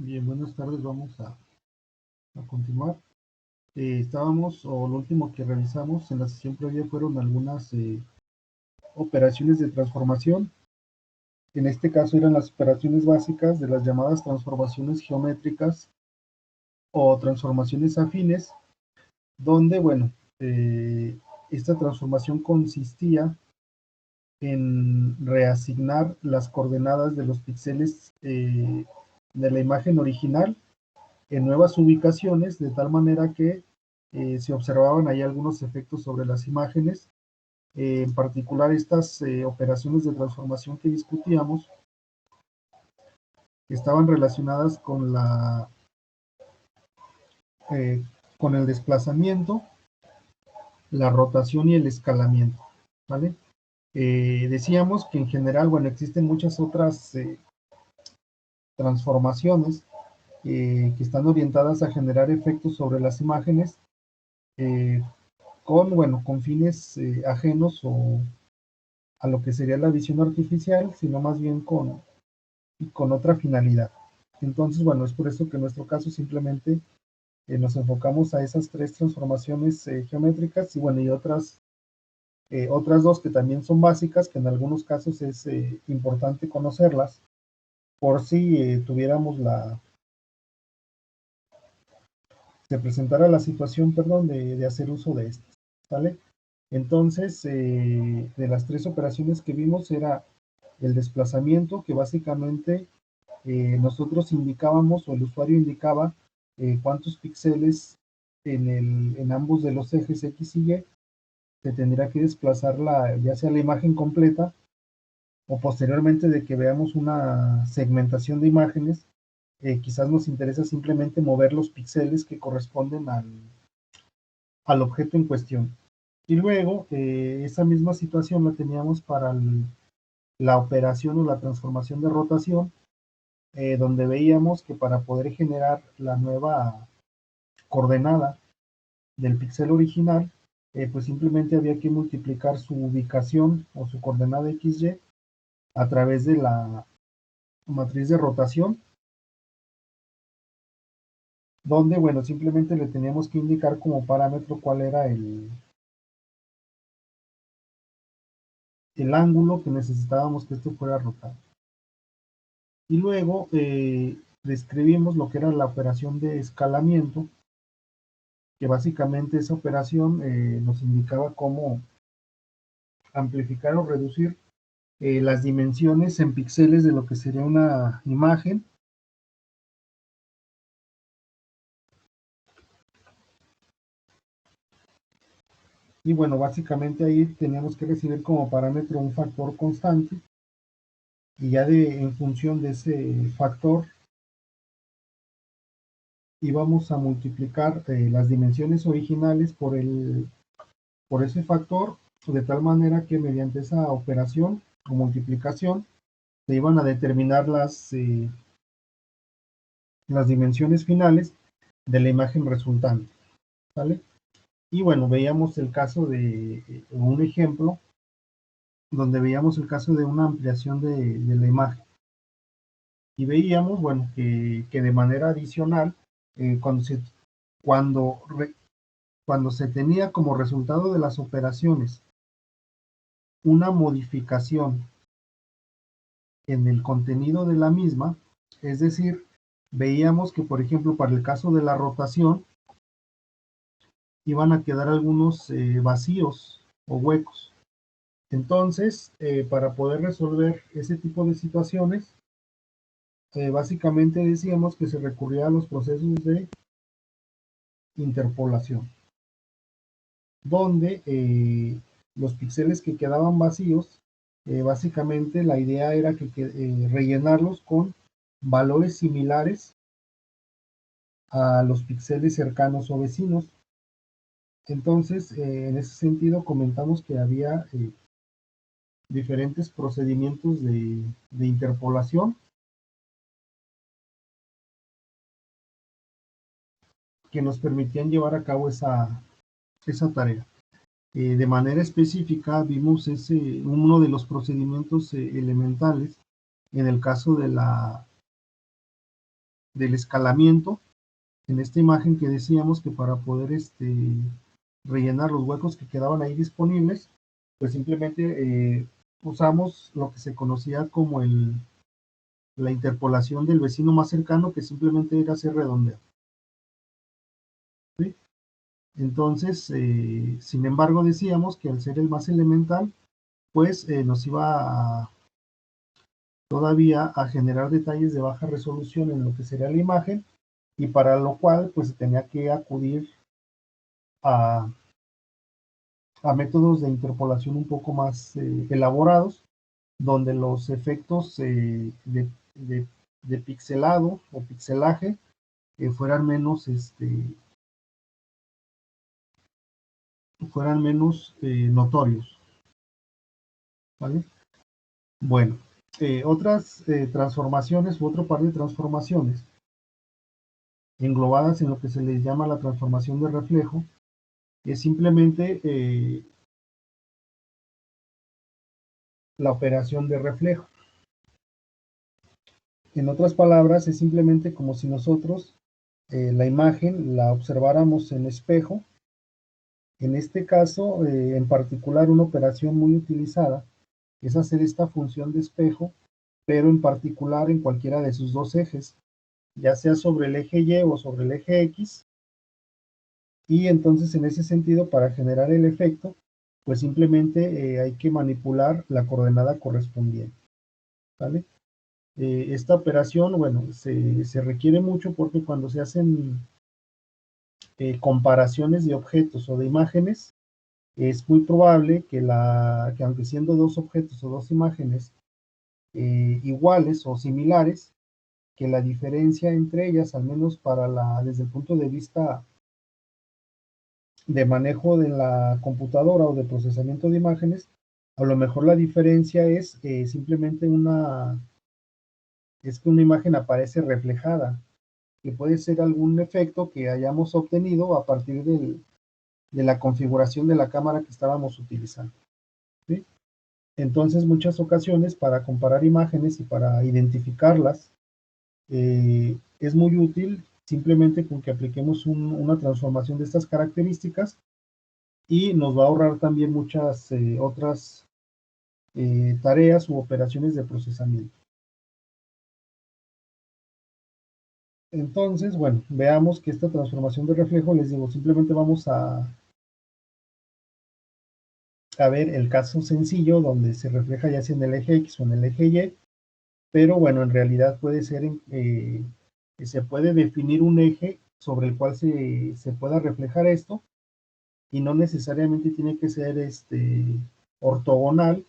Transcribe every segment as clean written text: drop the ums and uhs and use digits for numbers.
Bien, buenas tardes, vamos a continuar. Estábamos, o lo último que revisamos en la sesión previa fueron algunas operaciones de transformación. En este caso eran las operaciones básicas de las llamadas transformaciones geométricas o transformaciones afines, donde, bueno, esta transformación consistía en reasignar las coordenadas de los píxeles de la imagen original en nuevas ubicaciones, de tal manera que se observaban ahí algunos efectos sobre las imágenes, en particular estas operaciones de transformación que discutíamos, que estaban relacionadas eh, con el desplazamiento, la rotación y el escalamiento, ¿vale? Decíamos que en general, bueno, existen muchas otras transformaciones que están orientadas a generar efectos sobre las imágenes, eh, con fines ajenos o a lo que sería la visión artificial, sino más bien con otra finalidad. Entonces, bueno, es por eso que en nuestro caso simplemente nos enfocamos a esas tres transformaciones geométricas y bueno, y otras dos que también son básicas, que en algunos casos es importante conocerlas por si tuviéramos se presentara la situación, perdón, de hacer uso de estas, ¿vale? Entonces, de las tres operaciones que vimos era el desplazamiento, que básicamente nosotros indicábamos o el usuario indicaba cuántos píxeles en ambos de los ejes X y Y se tendría que desplazar ya sea la imagen completa o posteriormente de que veamos una segmentación de imágenes, quizás nos interesa simplemente mover los píxeles que corresponden al objeto en cuestión. Y luego, esa misma situación la teníamos para la operación o la transformación de rotación, donde veíamos que para poder generar la nueva coordenada del píxel original, pues simplemente había que multiplicar su ubicación o su coordenada XY a través de la matriz de rotación, donde, bueno, simplemente le teníamos que indicar como parámetro cuál era el ángulo que necesitábamos que esto fuera rotado. Y luego describimos lo que era la operación de escalamiento, que básicamente esa operación nos indicaba cómo amplificar o reducir las dimensiones en píxeles de lo que sería una imagen. Y bueno, básicamente ahí teníamos que recibir como parámetro un factor constante y ya en función de ese factor íbamos a multiplicar las dimensiones originales por ese factor, de tal manera que mediante esa operación o multiplicación se iban a determinar las dimensiones finales de la imagen resultante, ¿vale? Y bueno, veíamos el caso de un ejemplo donde veíamos el caso de una ampliación de la imagen. Y veíamos, bueno, que de manera adicional, eh, cuando, se, cuando, re, cuando se tenía como resultado de las operaciones una modificación en el contenido de la misma, es decir, veíamos que, por ejemplo, para el caso de la rotación, iban a quedar algunos vacíos o huecos. Entonces, para poder resolver ese tipo de situaciones, básicamente decíamos que se recurría a los procesos de interpolación, donde los píxeles que quedaban vacíos, básicamente la idea era rellenarlos con valores similares a los píxeles cercanos o vecinos. Entonces, en ese sentido, comentamos que había diferentes procedimientos de interpolación que nos permitían llevar a cabo esa tarea. De manera específica, vimos uno de los procedimientos elementales en el caso del escalamiento en esta imagen que decíamos que para poder rellenar los huecos que quedaban ahí disponibles, pues simplemente usamos lo que se conocía como la interpolación del vecino más cercano, que simplemente era hacer redondeo. ¿Sí? Entonces, sin embargo, decíamos que al ser el más elemental, pues nos iba todavía a generar detalles de baja resolución en lo que sería la imagen, y para lo cual pues se tenía que acudir a, a métodos de interpolación un poco más elaborados, donde los efectos de pixelado o pixelaje fueran menos, notorios. ¿Vale? Bueno, otras transformaciones u otro par de transformaciones englobadas en lo que se les llama la transformación de reflejo es simplemente la operación de reflejo. En otras palabras, es simplemente como si nosotros la imagen la observáramos en espejo. En este caso, en particular, una operación muy utilizada es hacer esta función de espejo, pero en particular en cualquiera de sus dos ejes, ya sea sobre el eje Y o sobre el eje X. Y entonces, en ese sentido, para generar el efecto, pues simplemente hay que manipular la coordenada correspondiente. ¿Vale? Esta operación, bueno, se requiere mucho porque cuando se hacen comparaciones de objetos o de imágenes, es muy probable que aunque siendo dos objetos o dos imágenes iguales o similares, que la diferencia entre ellas, al menos desde el punto de vista de manejo de la computadora o de procesamiento de imágenes, a lo mejor la diferencia es simplemente es que una imagen aparece reflejada, que puede ser algún efecto que hayamos obtenido a partir de la configuración de la cámara que estábamos utilizando. ¿Sí? Entonces, muchas ocasiones para comparar imágenes y para identificarlas, es muy útil simplemente con que apliquemos una transformación de estas características, y nos va a ahorrar también muchas otras tareas u operaciones de procesamiento. Entonces, bueno, veamos que esta transformación de reflejo, les digo, simplemente vamos a ver el caso sencillo donde se refleja ya sea en el eje X o en el eje Y, pero bueno, en realidad puede ser, se puede definir un eje sobre el cual se pueda reflejar esto, y no necesariamente tiene que ser ortogonal,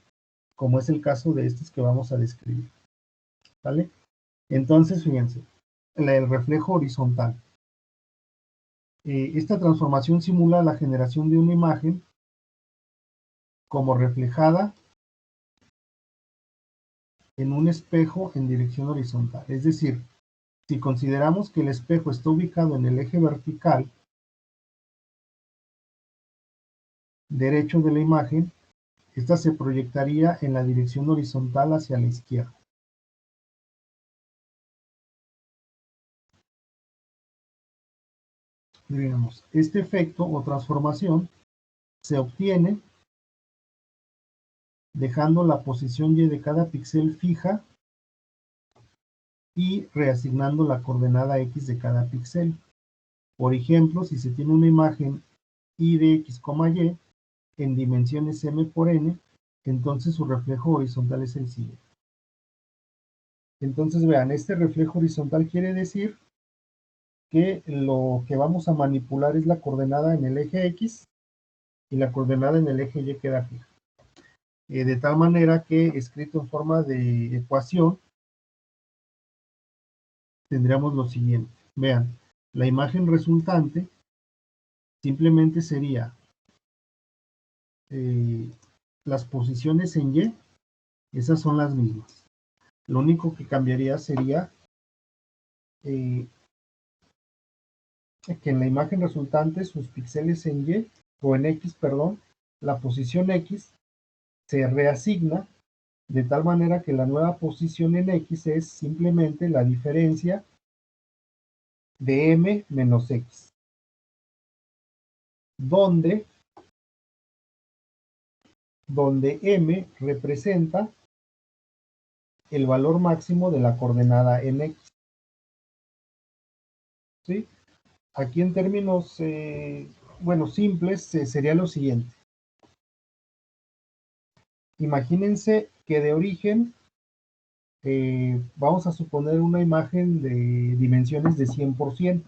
como es el caso de estos que vamos a describir. ¿Vale? Entonces, fíjense, el reflejo horizontal. Esta transformación simula la generación de una imagen como reflejada en un espejo en dirección horizontal. Es decir, si consideramos que el espejo está ubicado en el eje vertical derecho de la imagen, esta se proyectaría en la dirección horizontal hacia la izquierda. Digamos, este efecto o transformación se obtiene dejando la posición Y de cada píxel fija y reasignando la coordenada X de cada píxel. Por ejemplo, si se tiene una imagen Y de X, Y en dimensiones M por N, entonces su reflejo horizontal es el siguiente. Entonces vean, este reflejo horizontal quiere decir que lo que vamos a manipular es la coordenada en el eje X, y la coordenada en el eje Y queda fija. De tal manera que, escrito en forma de ecuación, tendríamos lo siguiente. Vean, la imagen resultante simplemente sería las posiciones en Y, esas son las mismas. Lo único que cambiaría sería que en la imagen resultante sus píxeles en Y, o en X, perdón, la posición X se reasigna de tal manera que la nueva posición en X es simplemente la diferencia de m menos x, donde m representa el valor máximo de la coordenada en x. ¿Sí? Aquí en términos, bueno, simples, sería lo siguiente. Imagínense que de origen, vamos a suponer una imagen de dimensiones de 100%.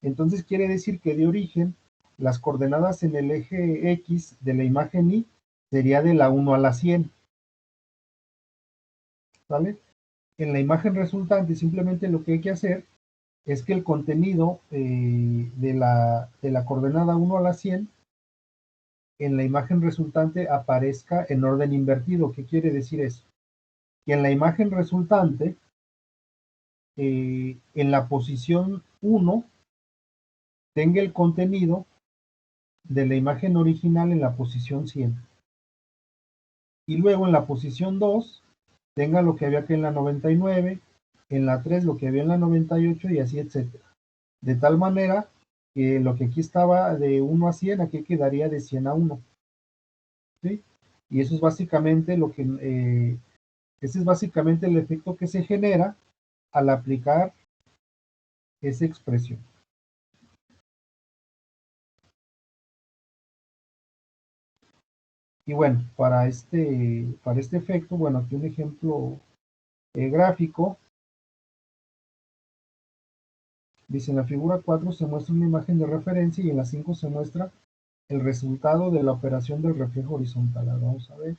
Entonces quiere decir que de origen, las coordenadas en el eje X de la imagen Y sería de la 1 a la 100. ¿Vale? En la imagen resultante simplemente lo que hay que hacer es que el contenido de la coordenada 1 a la 100 en la imagen resultante aparezca en orden invertido. ¿Qué quiere decir eso? Que en la imagen resultante, en la posición 1, tenga el contenido de la imagen original en la posición 100. Y luego en la posición 2, tenga lo que había aquí en la 99, en la 3 lo que había en la 98 y así, etcétera. De tal manera que lo que aquí estaba de 1 a 100, aquí quedaría de 100 a 1. ¿Sí? Y eso es básicamente lo que, ese es básicamente el efecto que se genera al aplicar esa expresión. Y bueno, para este efecto, bueno, aquí un ejemplo gráfico. Dice, en la figura 4 se muestra una imagen de referencia y en la 5 se muestra el resultado de la operación del reflejo horizontal. Ahora vamos a ver.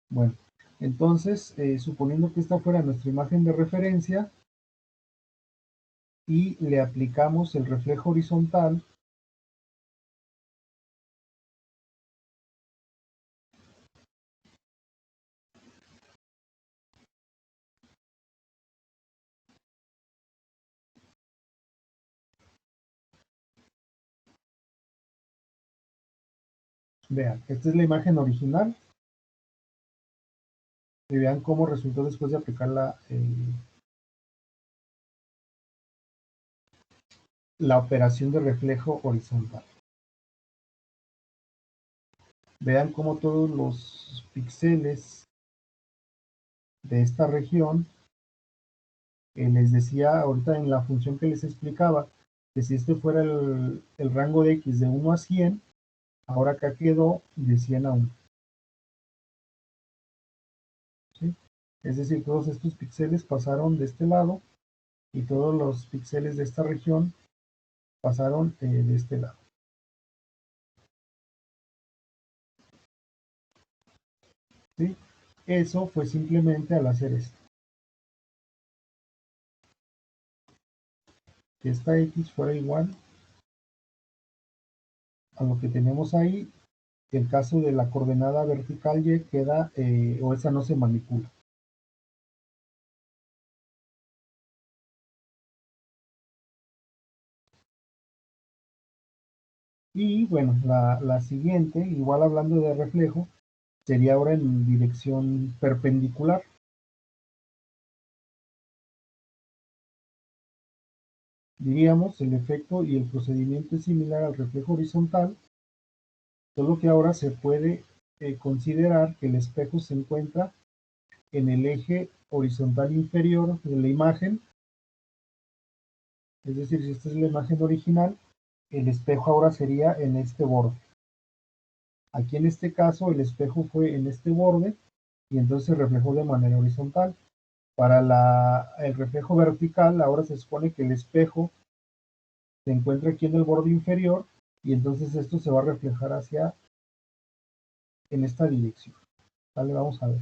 Bueno, entonces, suponiendo que esta fuera nuestra imagen de referencia y le aplicamos el reflejo horizontal, vean, esta es la imagen original y vean cómo resultó después de aplicar la operación de reflejo horizontal. Vean cómo todos los píxeles de esta región, les decía ahorita en la función que les explicaba, que si este fuera el rango de x de 1 a 100, ahora acá quedó de 100 a 1. ¿Sí? Es decir, todos estos píxeles pasaron de este lado y todos los píxeles de esta región pasaron de este lado. ¿Sí? Eso fue simplemente al hacer esto. Que esta x fuera igual a lo que tenemos ahí. El caso de la coordenada vertical y queda, o esa no se manipula. Y bueno, la siguiente, igual hablando de reflejo, sería ahora en dirección perpendicular. Diríamos, el efecto y el procedimiento es similar al reflejo horizontal, solo que ahora se puede considerar que el espejo se encuentra en el eje horizontal inferior de la imagen. Es decir, si esta es la imagen original, el espejo ahora sería en este borde. Aquí en este caso el espejo fue en este borde y entonces se reflejó de manera horizontal. Para el reflejo vertical, ahora se supone que el espejo se encuentra aquí en el borde inferior y entonces esto se va a reflejar en esta dirección. ¿Vale? Vamos a ver.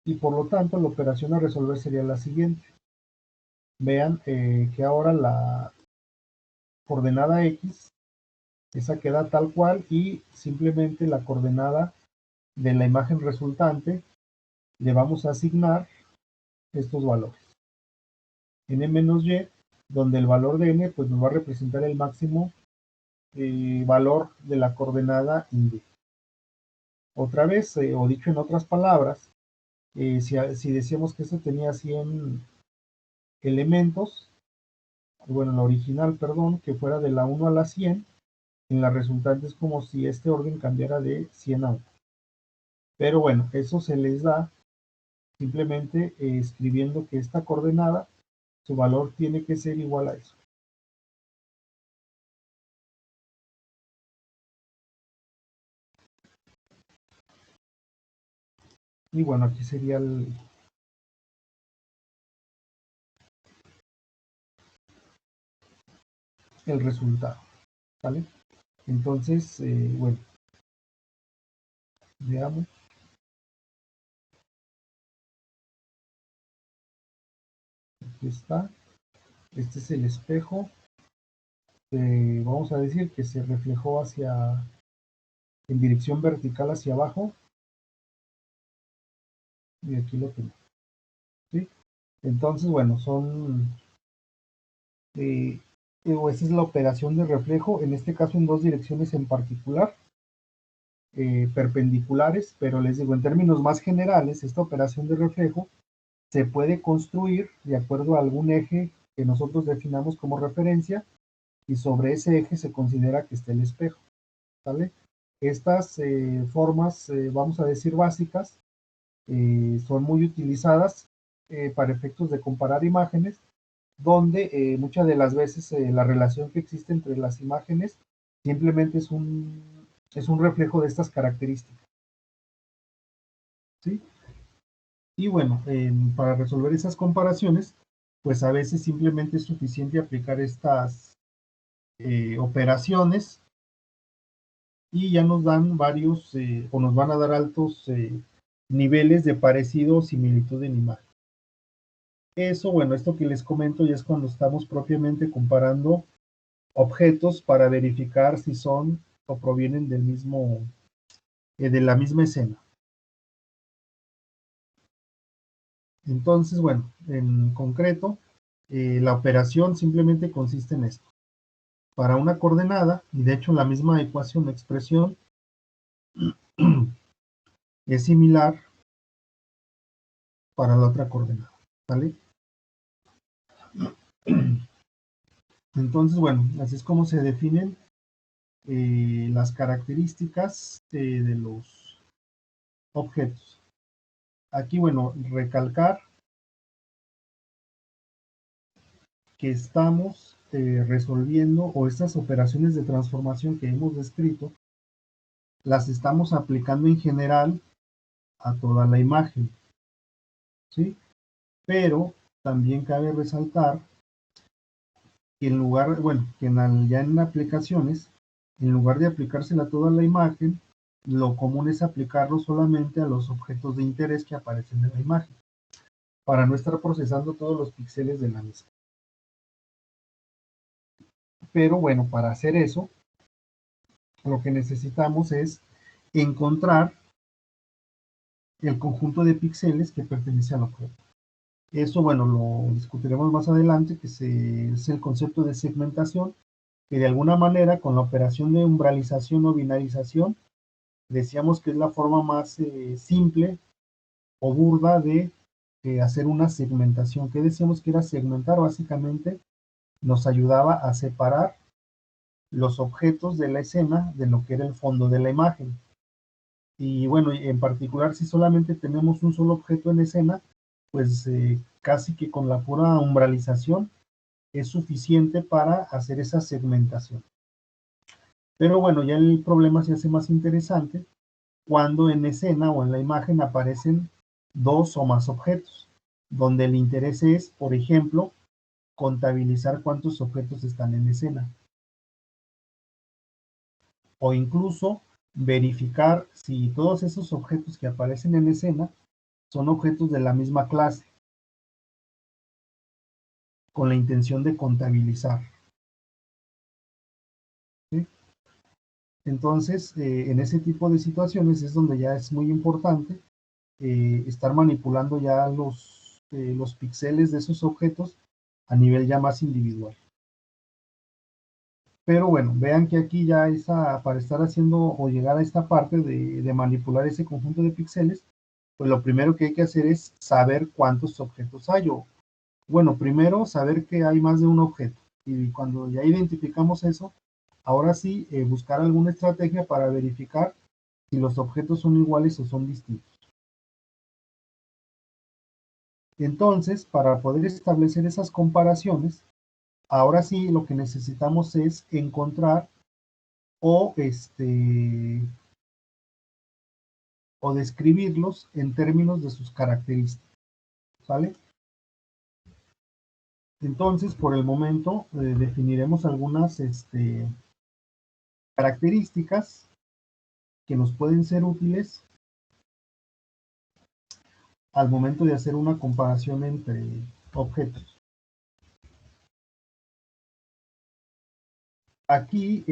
Y por lo tanto, la operación a resolver sería la siguiente. Vean que ahora la coordenada X, esa queda tal cual y simplemente la coordenada de la imagen resultante le vamos a asignar estos valores. N-Y donde el valor de n pues nos va a representar el máximo valor de la coordenada y otra vez, o dicho en otras palabras, si decíamos que esto tenía 100 elementos, bueno, la original, perdón, que fuera de la 1 a la 100, en la resultante es como si este orden cambiara de 100 a 1. Pero bueno, eso se les da simplemente escribiendo que esta coordenada, su valor tiene que ser igual a eso. Y bueno, aquí sería el resultado, ¿vale? Entonces, bueno, veamos. Aquí está. Este es el espejo. Vamos a decir que se reflejó en dirección vertical hacia abajo. Y aquí lo tengo. ¿Sí? Entonces, bueno, esa es la operación de reflejo, en este caso en dos direcciones en particular, perpendiculares, pero les digo, en términos más generales, esta operación de reflejo se puede construir de acuerdo a algún eje que nosotros definamos como referencia y sobre ese eje se considera que está el espejo, ¿vale? Estas formas, vamos a decir básicas, son muy utilizadas para efectos de comparar imágenes, donde muchas de las veces la relación que existe entre las imágenes simplemente es un reflejo de estas características, ¿sí? Y bueno, para resolver esas comparaciones, pues a veces simplemente es suficiente aplicar estas operaciones y ya nos dan varios o nos van a dar altos niveles de parecido o similitud en imagen. Eso, bueno, esto que les comento ya es cuando estamos propiamente comparando objetos para verificar si son o provienen del mismo, de la misma escena. Entonces, bueno, en concreto, la operación simplemente consiste en esto. Para una coordenada, y de hecho la misma ecuación, expresión, es similar para la otra coordenada, ¿vale? Entonces, bueno, así es como se definen las características de los objetos. Aquí, bueno, recalcar que estamos resolviendo o estas operaciones de transformación que hemos descrito, las estamos aplicando en general a toda la imagen, ¿sí? Pero también cabe resaltar que en lugar, bueno, que ya en aplicaciones, en lugar de aplicársela a toda la imagen, lo común es aplicarlo solamente a los objetos de interés que aparecen en la imagen, para no estar procesando todos los píxeles de la misma. Pero bueno, para hacer eso, lo que necesitamos es encontrar el conjunto de píxeles que pertenece al objeto. Eso, bueno, lo discutiremos más adelante, que es el concepto de segmentación, que de alguna manera con la operación de umbralización o binarización, decíamos que es la forma más simple o burda de hacer una segmentación. ¿Qué decíamos que era segmentar? Básicamente nos ayudaba a separar los objetos de la escena de lo que era el fondo de la imagen. Y bueno, en particular si solamente tenemos un solo objeto en escena, pues casi que con la pura umbralización es suficiente para hacer esa segmentación. Pero bueno, ya el problema se hace más interesante cuando en escena o en la imagen aparecen dos o más objetos, donde el interés es, por ejemplo, contabilizar cuántos objetos están en escena. O incluso verificar si todos esos objetos que aparecen en escena son objetos de la misma clase, con la intención de contabilizar, ¿sí? Entonces, en ese tipo de situaciones es donde ya es muy importante estar manipulando ya los píxeles de esos objetos a nivel ya más individual. Pero bueno, vean que aquí ya para estar haciendo o llegar a esta parte de manipular ese conjunto de píxeles, pues lo primero que hay que hacer es saber cuántos objetos hay. O, bueno, primero saber que hay más de un objeto. Y cuando ya identificamos eso, ahora sí buscar alguna estrategia para verificar si los objetos son iguales o son distintos. Entonces, para poder establecer esas comparaciones, ahora sí lo que necesitamos es encontrar o o describirlos en términos de sus características, ¿sale? Entonces, por el momento, definiremos algunas características que nos pueden ser útiles al momento de hacer una comparación entre objetos. Aquí,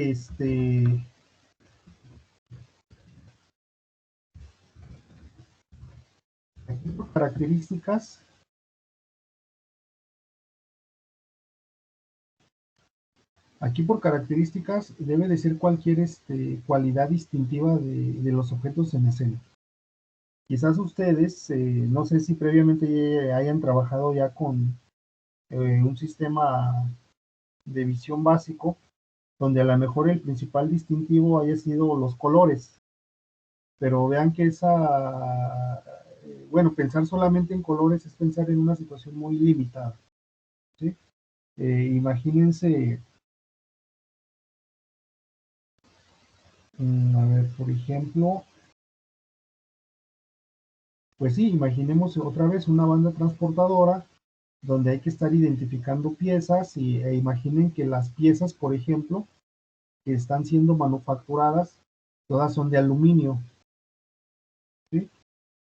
aquí por características, debe de ser cualquier cualidad distintiva de los objetos en escena. Quizás ustedes, no sé si previamente hayan trabajado ya con un sistema de visión básico, donde a lo mejor el principal distintivo haya sido los colores, pero vean que bueno, pensar solamente en colores es pensar en una situación muy limitada, ¿sí? Imagínense, a ver, por ejemplo, pues sí, imaginemos otra vez una banda transportadora donde hay que estar identificando piezas e imaginen que las piezas, por ejemplo, que están siendo manufacturadas, todas son de aluminio, ¿sí?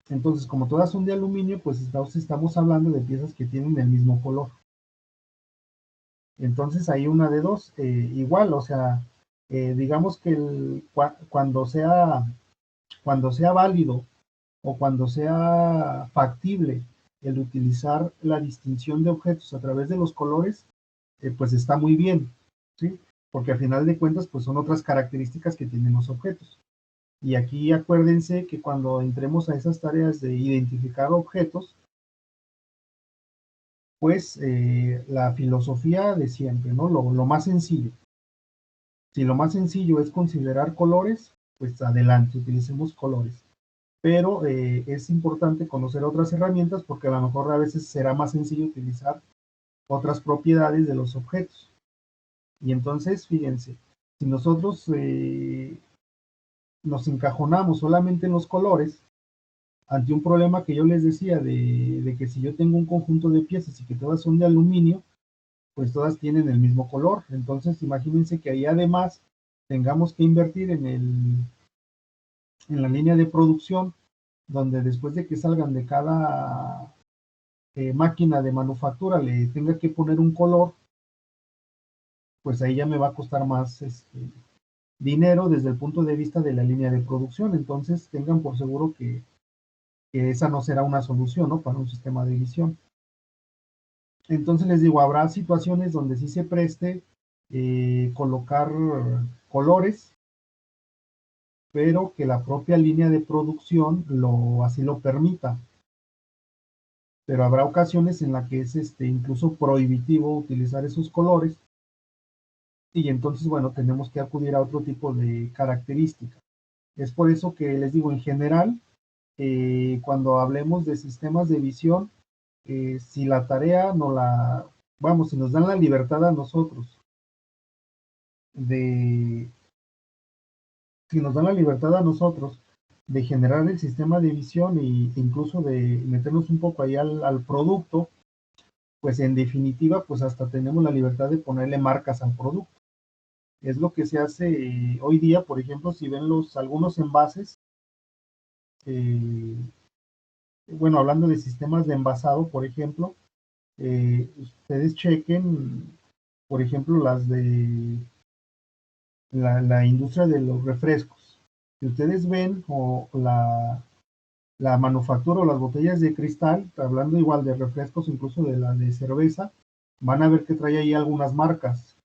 Entonces, como todas son de aluminio, pues estamos hablando de piezas que tienen el mismo color. Entonces, hay una de dos, igual, o sea, digamos que cuando sea válido o cuando sea factible el utilizar la distinción de objetos a través de los colores, pues está muy bien, ¿sí? Porque al final de cuentas, pues son otras características que tienen los objetos. Y aquí acuérdense que cuando entremos a esas tareas de identificar objetos, pues la filosofía de siempre, ¿no? Lo más sencillo. Si lo más sencillo es considerar colores, pues adelante, utilicemos colores. Pero es importante conocer otras herramientas porque a lo mejor a veces será más sencillo utilizar otras propiedades de los objetos. Y entonces, fíjense, si nosotros nos encajonamos solamente en los colores, ante un problema que yo les decía de que si yo tengo un conjunto de piezas y que todas son de aluminio, pues todas tienen el mismo color. Entonces, imagínense que ahí además tengamos que invertir en la línea de producción, donde después de que salgan de cada máquina de manufactura le tenga que poner un color, pues ahí ya me va a costar más dinero desde el punto de vista de la línea de producción. Entonces, tengan por seguro que esa no será una solución, ¿no? Para un sistema de visión. Entonces les digo, habrá situaciones donde sí se preste colocar colores, pero que la propia línea de producción así lo permita. Pero habrá ocasiones en las que es incluso prohibitivo utilizar esos colores y entonces, bueno, tenemos que acudir a otro tipo de características. Es por eso que les digo, en general, cuando hablemos de sistemas de visión, si la tarea vamos, si nos dan la libertad a nosotros de, si nos dan la libertad a nosotros de generar el sistema de visión e incluso de meternos un poco ahí al producto, pues en definitiva, pues hasta tenemos la libertad de ponerle marcas al producto. Es lo que se hace hoy día, por ejemplo, si ven algunos envases, eh, bueno, hablando de sistemas de envasado, por ejemplo, ustedes chequen, por ejemplo, las de la industria de los refrescos. Si ustedes ven o la manufactura o las botellas de cristal, hablando igual de refrescos, incluso de la de cerveza, van a ver que trae ahí algunas marcas.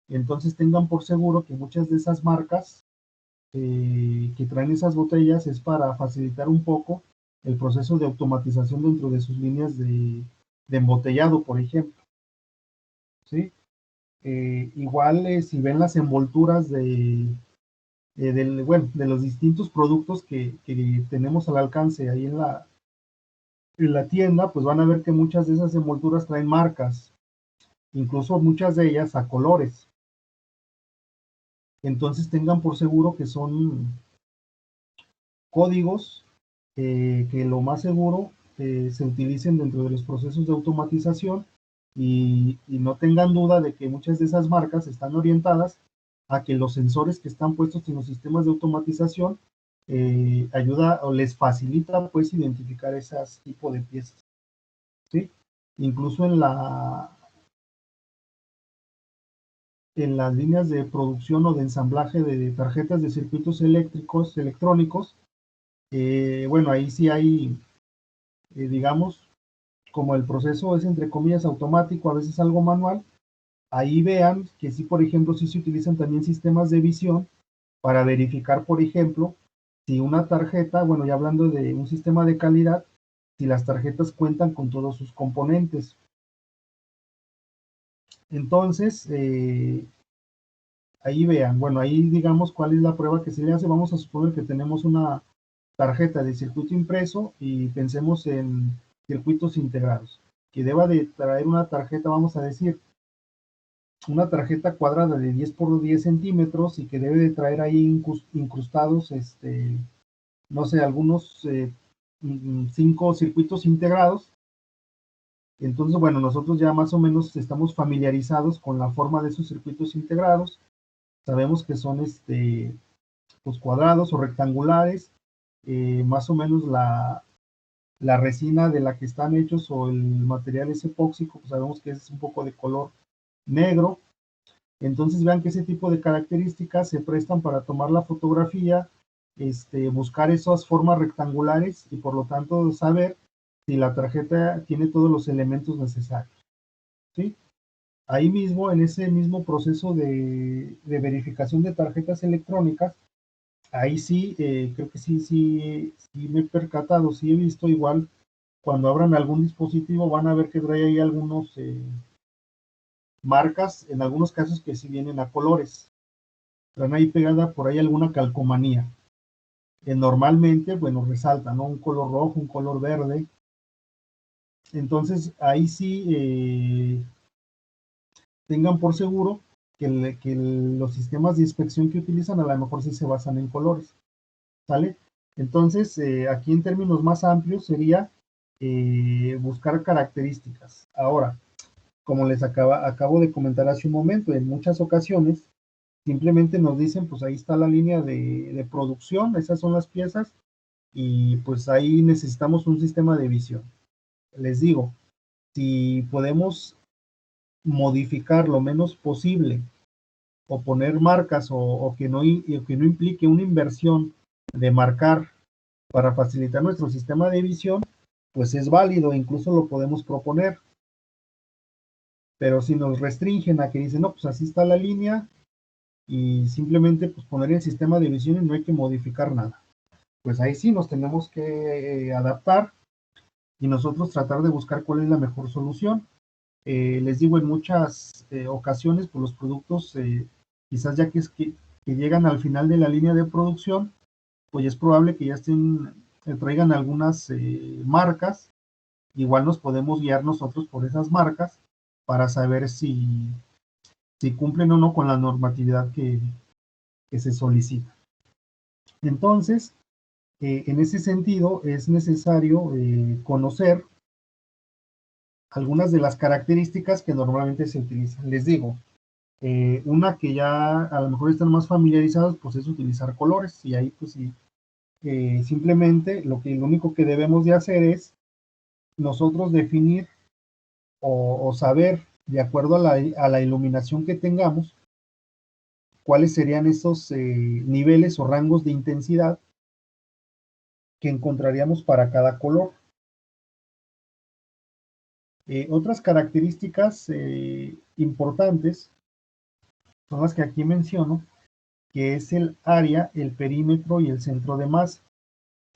Entonces tengan por seguro que muchas de esas marcas que traen esas botellas es para facilitar un poco el proceso de automatización dentro de sus líneas de embotellado, por ejemplo. ¿Sí? Igual si ven las envolturas bueno, de los distintos productos que tenemos al alcance ahí en la tienda, pues van a ver que muchas de esas envolturas traen marcas, incluso muchas de ellas a colores. Entonces tengan por seguro que son códigos que lo más seguro se utilicen dentro de los procesos de automatización y no tengan duda de que muchas de esas marcas están orientadas a que los sensores que están puestos en los sistemas de automatización ayuda o les facilita pues identificar esas tipo de piezas, ¿sí? Incluso en las líneas de producción o de ensamblaje de tarjetas de circuitos electrónicos, bueno, ahí sí hay, digamos, como el proceso es entre comillas automático, a veces algo manual, ahí vean que sí, por ejemplo, sí se utilizan también sistemas de visión para verificar, por ejemplo, si una tarjeta, bueno, ya hablando de un sistema de calidad, si las tarjetas cuentan con todos sus componentes. Entonces, ahí vean, bueno, ahí digamos cuál es la prueba que se le hace. Vamos a suponer que tenemos una tarjeta de circuito impreso y pensemos en circuitos integrados, que deba de traer una tarjeta, vamos a decir, una tarjeta cuadrada de 10 por 10 centímetros y que debe de traer ahí incrustados, no sé, algunos 5 circuitos integrados. Entonces, bueno, nosotros ya más o menos estamos familiarizados con la forma de esos circuitos integrados. Sabemos que son pues cuadrados o rectangulares, más o menos la resina de la que están hechos o el material es epóxico, pues sabemos que es un poco de color negro. Entonces vean que ese tipo de características se prestan para tomar la fotografía, buscar esas formas rectangulares y por lo tanto saber si la tarjeta tiene todos los elementos necesarios, ¿sí? Ahí mismo, en ese mismo proceso de verificación de tarjetas electrónicas, ahí sí, creo que sí me he percatado, sí he visto igual, cuando abran algún dispositivo van a ver que trae ahí algunos marcas, en algunos casos que sí vienen a colores, traen ahí pegada por ahí alguna calcomanía. Normalmente, bueno, resalta, ¿no? Un color rojo, un color verde. Entonces, ahí sí tengan por seguro que los sistemas de inspección que utilizan a lo mejor sí se basan en colores, ¿sale? Entonces, aquí en términos más amplios sería buscar características. Ahora, como les acabo de comentar hace un momento, en muchas ocasiones simplemente nos dicen, pues ahí está la línea de producción, esas son las piezas, y pues ahí necesitamos un sistema de visión. Les digo, si podemos modificar lo menos posible o poner marcas o que no implique una inversión de marcar para facilitar nuestro sistema de visión, pues es válido, incluso lo podemos proponer. Pero si nos restringen a que dicen, no, pues así está la línea y simplemente pues poner el sistema de visión y no hay que modificar nada. Pues ahí sí nos tenemos que adaptar y nosotros tratar de buscar cuál es la mejor solución. Les digo, en muchas ocasiones, pues los productos, quizás ya que llegan al final de la línea de producción, pues es probable que ya traigan algunas marcas. Igual nos podemos guiar nosotros por esas marcas para saber si cumplen o no con la normatividad que se solicita. Entonces, en ese sentido, es necesario conocer algunas de las características que normalmente se utilizan. Les digo, una que ya a lo mejor están más familiarizados, pues es utilizar colores. Y ahí, pues sí, simplemente lo único que debemos de hacer es nosotros definir o saber, de acuerdo a la iluminación que tengamos, cuáles serían esos niveles o rangos de intensidad que encontraríamos para cada color. Otras características importantes son las que aquí menciono, que es el área, el perímetro y el centro de masa.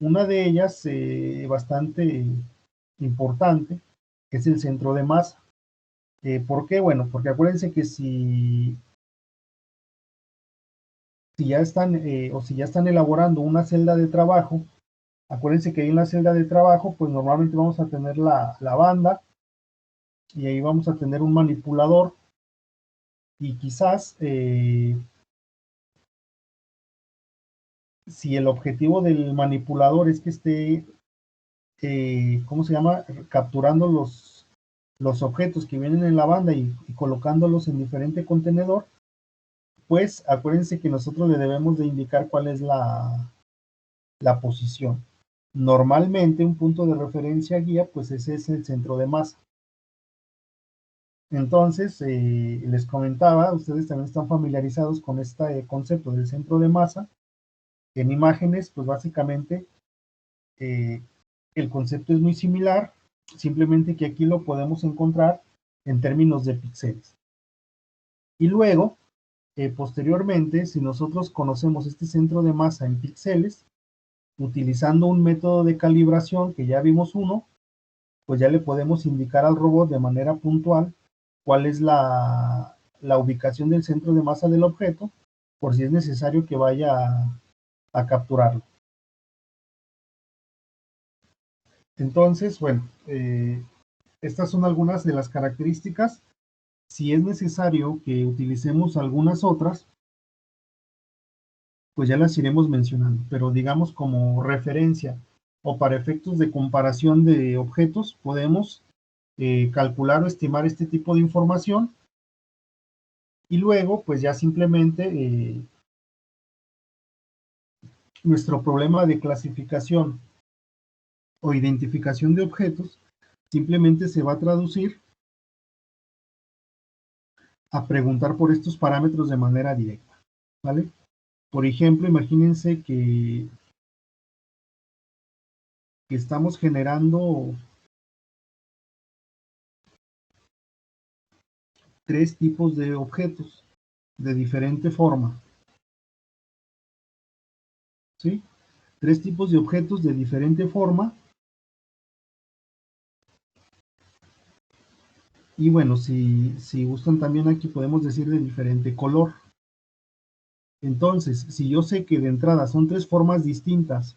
Una de ellas, bastante importante, es el centro de masa. ¿Por qué? Bueno, porque acuérdense que si ya están o si ya están elaborando una celda de trabajo, acuérdense que ahí en la celda de trabajo, pues normalmente vamos a tener la banda y ahí vamos a tener un manipulador y quizás si el objetivo del manipulador es que esté, ¿cómo se llama? Capturando los objetos que vienen en la banda y colocándolos en diferente contenedor, pues acuérdense que nosotros le debemos de indicar cuál es la posición. Normalmente un punto de referencia guía, pues ese es el centro de masa. Entonces, les comentaba, ustedes también están familiarizados con este concepto del centro de masa. En imágenes, pues básicamente eh, el concepto es muy similar, simplemente que aquí lo podemos encontrar en términos de píxeles. Y luego, posteriormente, si nosotros conocemos este centro de masa en píxeles, utilizando un método de calibración que ya vimos uno, pues ya le podemos indicar al robot de manera puntual cuál es la ubicación del centro de masa del objeto, por si es necesario que vaya a capturarlo. Entonces, bueno, estas son algunas de las características. Si es necesario que utilicemos algunas otras, pues ya las iremos mencionando, pero digamos como referencia o para efectos de comparación de objetos, podemos calcular o estimar este tipo de información y luego pues ya simplemente nuestro problema de clasificación o identificación de objetos simplemente se va a traducir a preguntar por estos parámetros de manera directa, ¿vale? Por ejemplo, imagínense que estamos generando tres tipos de objetos de diferente forma, ¿sí? Tres tipos de objetos de diferente forma y bueno, si gustan también aquí podemos decir de diferente color. Entonces, si yo sé que de entrada son tres formas distintas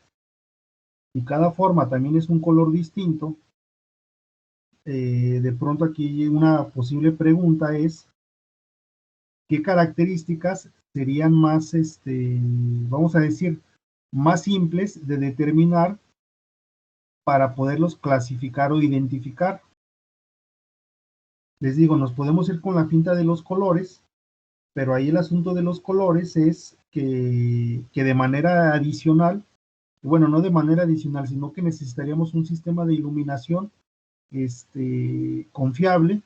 y cada forma también es un color distinto, de pronto aquí una posible pregunta es, ¿qué características serían más, vamos a decir, más simples de determinar para poderlos clasificar o identificar? Les digo, nos podemos ir con la finta de los colores, pero ahí el asunto de los colores es que de manera adicional, bueno, no de manera adicional, sino que necesitaríamos un sistema de iluminación confiable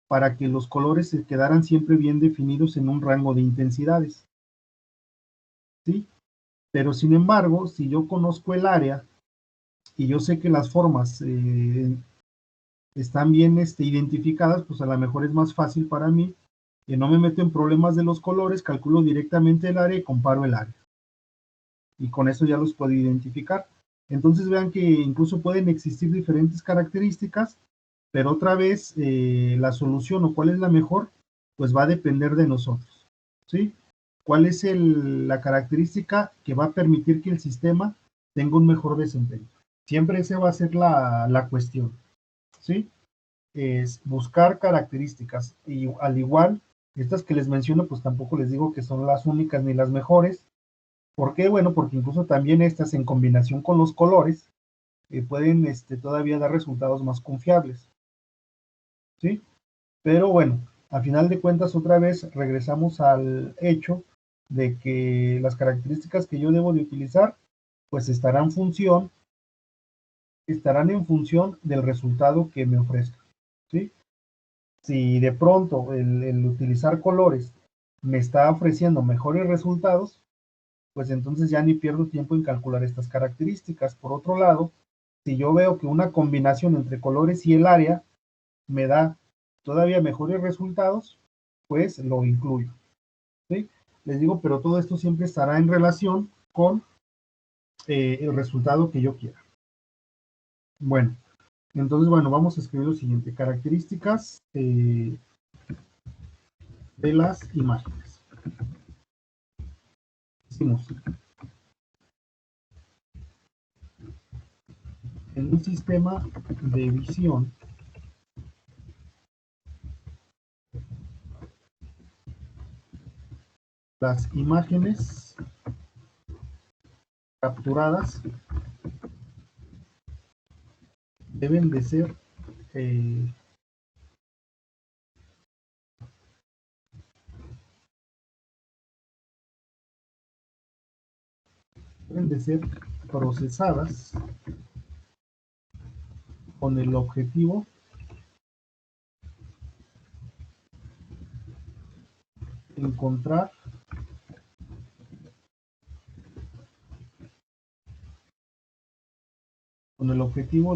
para que los colores se quedaran siempre bien definidos en un rango de intensidades, ¿sí? Pero sin embargo, si yo conozco el área y yo sé que las formas están bien identificadas, pues a lo mejor es más fácil para mí, que no me meto en problemas de los colores, calculo directamente el área y comparo el área. Y con eso ya los puedo identificar. Entonces vean que incluso pueden existir diferentes características, pero otra vez la solución o cuál es la mejor, pues va a depender de nosotros, ¿sí? ¿Cuál es la característica que va a permitir que el sistema tenga un mejor desempeño? Siempre esa va a ser la cuestión, ¿sí? Es buscar características y al igual, estas que les menciono, pues tampoco les digo que son las únicas ni las mejores. ¿Por qué? Bueno, porque incluso también estas en combinación con los colores pueden todavía dar resultados más confiables, ¿sí? Pero bueno, a final de cuentas otra vez regresamos al hecho de que las características que yo debo de utilizar pues estarán en función del resultado que me ofrezca, ¿sí? Si de pronto el utilizar colores me está ofreciendo mejores resultados, pues entonces ya ni pierdo tiempo en calcular estas características. Por otro lado, si yo veo que una combinación entre colores y el área me da todavía mejores resultados, pues lo incluyo. ¿Sí? Les digo, pero todo esto siempre estará en relación con el resultado que yo quiera. Bueno, entonces, bueno, vamos a escribir lo siguiente, características de las imágenes. Decimos, en un sistema de visión, las imágenes capturadas deben de ser procesadas con el objetivo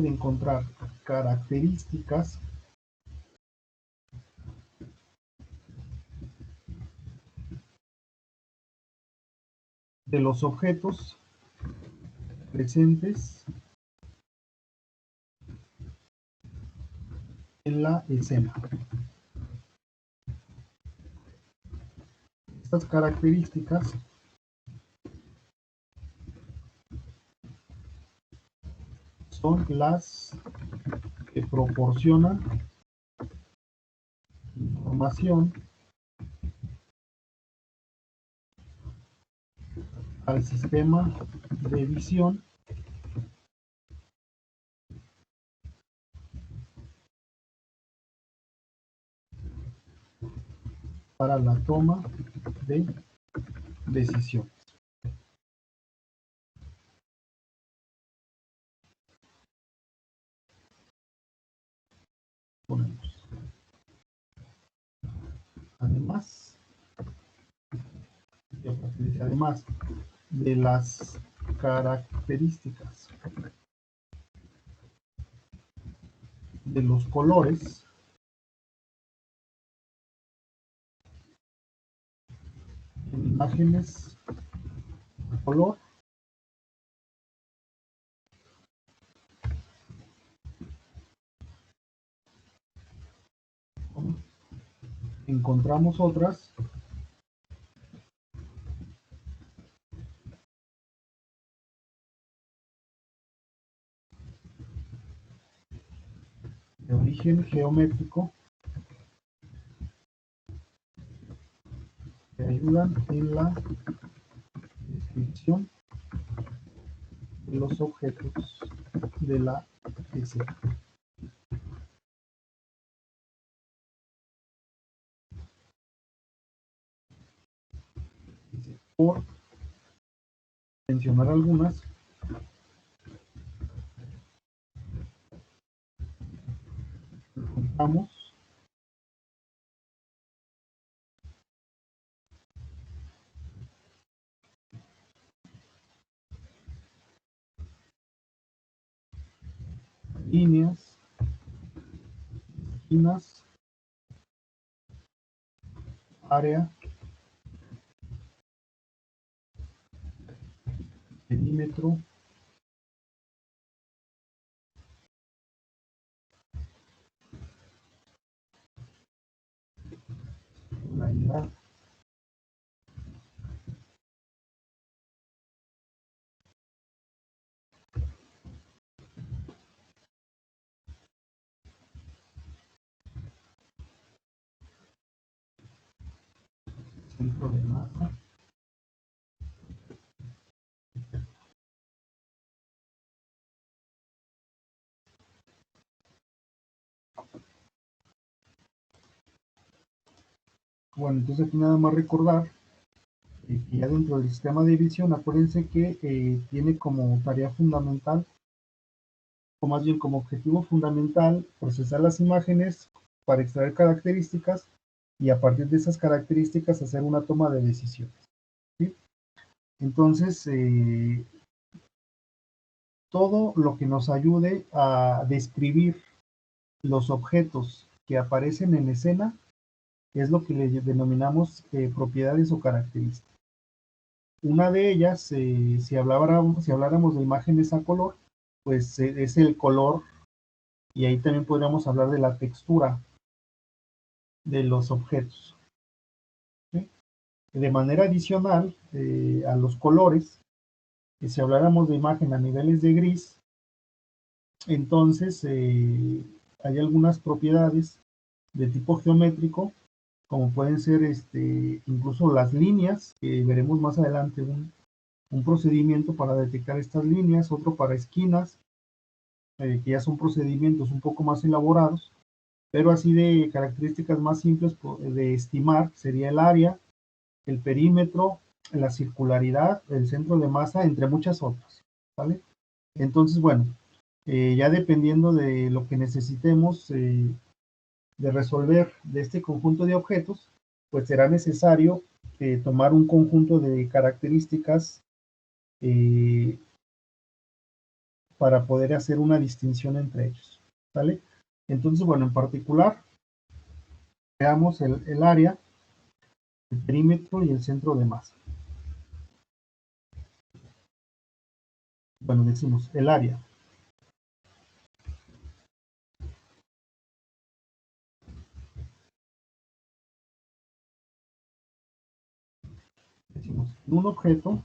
de encontrar características de los objetos presentes en la escena. Estas características son las que proporcionan información al sistema de visión para la toma de decisión. Ponemos. Además de las características de los colores, en imágenes de color encontramos otras de origen geométrico que ayudan en la descripción de los objetos de la escena. Por mencionar algunas, encontramos líneas, esquinas, área, perímetro, tonalidad, centro de masa, bueno, entonces aquí nada más recordar que ya dentro del sistema de visión, acuérdense que tiene como tarea fundamental, o más bien como objetivo fundamental, procesar las imágenes para extraer características y a partir de esas características hacer una toma de decisiones. ¿Sí? Entonces, todo lo que nos ayude a describir los objetos que aparecen en escena es lo que le denominamos propiedades o características. Una de ellas, si habláramos de imágenes a color, pues es el color, y ahí también podríamos hablar de la textura de los objetos. ¿Sí? De manera adicional a los colores, si habláramos de imagen a niveles de gris, entonces hay algunas propiedades de tipo geométrico, como pueden ser incluso las líneas, que veremos más adelante un procedimiento para detectar estas líneas, otro para esquinas, que ya son procedimientos un poco más elaborados, pero así de características más simples de estimar sería el área, el perímetro, la circularidad, el centro de masa, entre muchas otras, ¿vale? Entonces, bueno, ya dependiendo de lo que necesitemos de resolver de este conjunto de objetos, pues será necesario tomar un conjunto de características eh, para poder hacer una distinción entre ellos, ¿vale? Entonces, bueno, en particular, veamos el área, el perímetro y el centro de masa. Bueno, decimos el área. Decimos, un objeto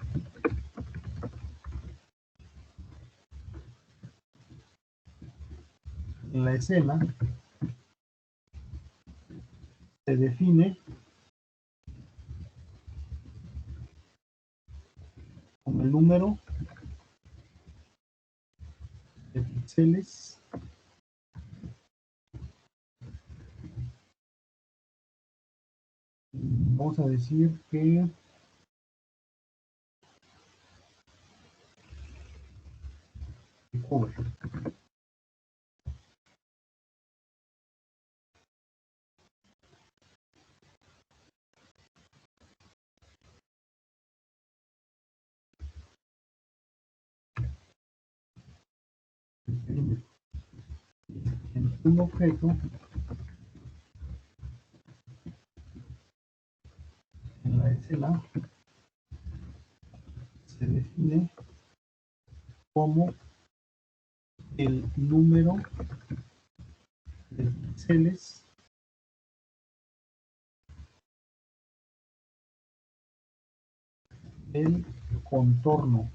en la escena se define como el número de píxeles vamos a decir que cubre. Un objeto en la escena se define como el número de píxeles del contorno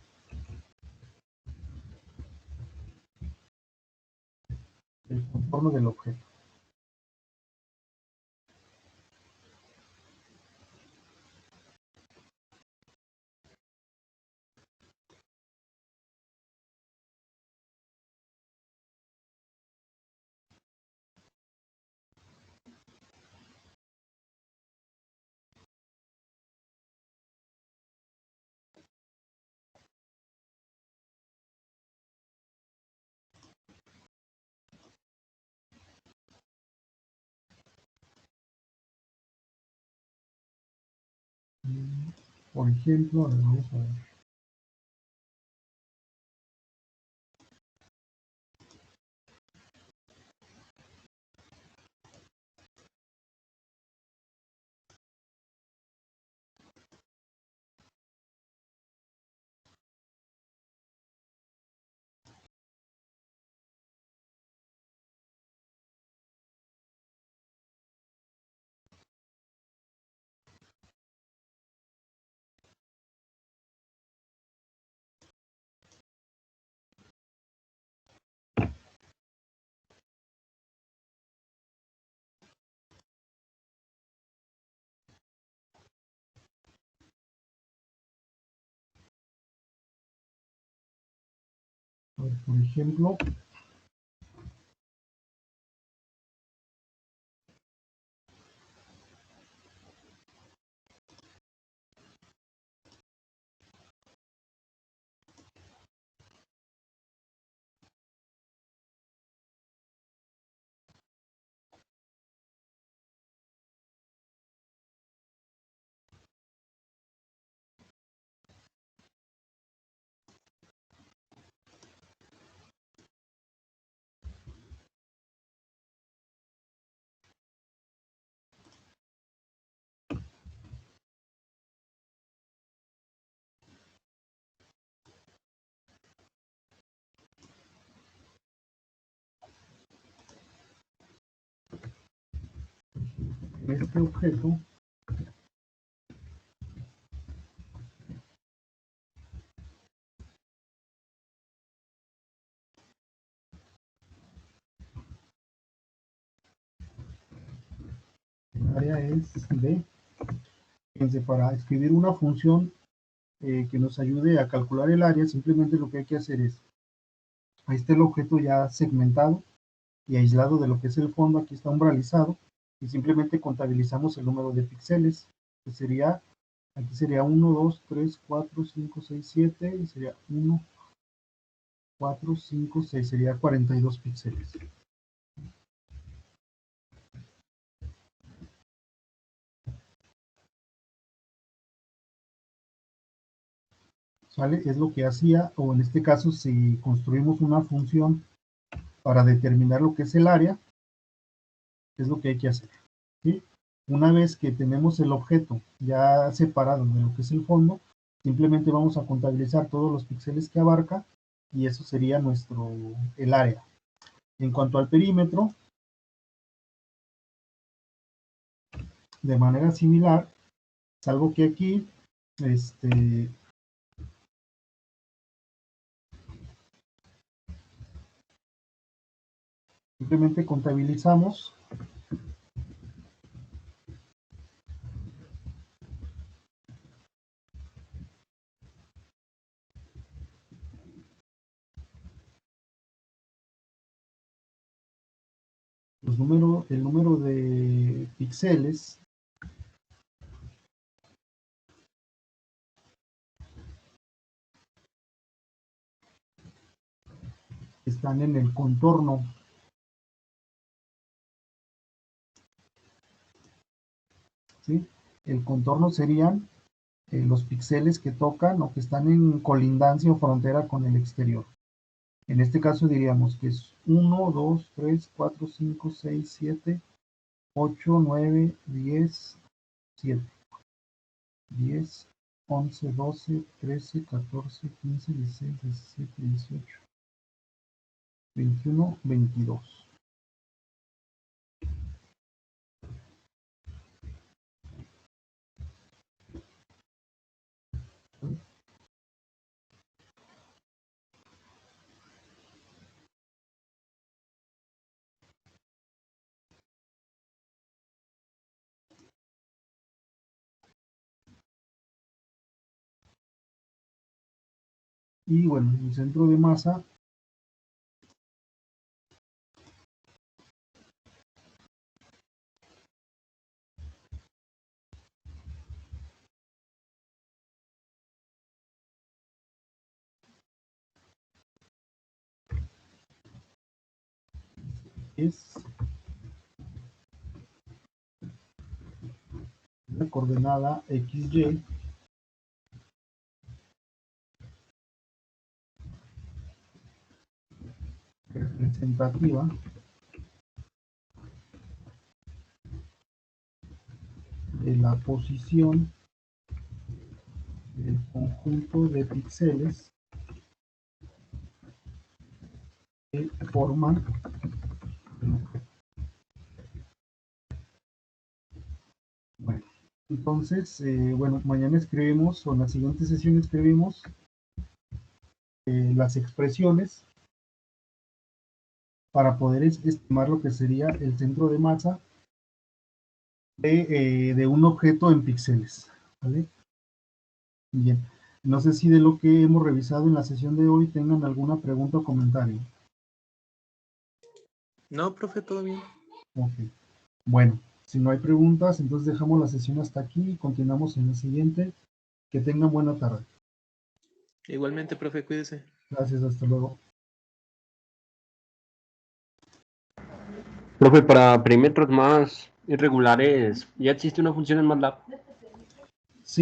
del objeto. Por ejemplo, vamos a ver. Por ejemplo, este objeto el área es de, fíjense, para escribir una función que nos ayude a calcular el área, simplemente lo que hay que hacer es, ahí está el objeto ya segmentado y aislado de lo que es el fondo, aquí está umbralizado, y simplemente contabilizamos el número de píxeles, que sería, aquí sería 1, 2, 3, 4, 5, 6, 7, y sería 1, 4, 5, 6, sería 42 píxeles. ¿Sale? Es lo que hacía, o en este caso, si construimos una función para determinar lo que es el área, es lo que hay que hacer, ¿sí? Una vez que tenemos el objeto ya separado de lo que es el fondo, simplemente vamos a contabilizar todos los píxeles que abarca y eso sería el área. En cuanto al perímetro, de manera similar, salvo que aquí, simplemente contabilizamos el número de píxeles que están en el contorno. ¿Sí? El contorno serían los píxeles que tocan o que están en colindancia o frontera con el exterior. En este caso diríamos que es 1, 2, 3, 4, 5, 6, 7, 8, 9, 10, 7, 10, 11, 12, 13, 14, 15, 16, 17, 18, 21, 22. Y bueno, el centro de masa es la coordenada XY representativa de la posición del conjunto de píxeles que forman el objeto. Bueno, entonces, bueno, mañana escribimos, o en la siguiente sesión escribimos las expresiones para poder estimar lo que sería el centro de masa de un objeto en píxeles. ¿Vale? Bien, no sé si de lo que hemos revisado en la sesión de hoy tengan alguna pregunta o comentario. No, profe, todo bien. Ok, bueno, si no hay preguntas, entonces dejamos la sesión hasta aquí y continuamos en la siguiente. Que tengan buena tarde. Igualmente, profe, cuídese. Gracias, hasta luego. Profe, para perímetros más irregulares, ¿ya existe una función en MATLAB?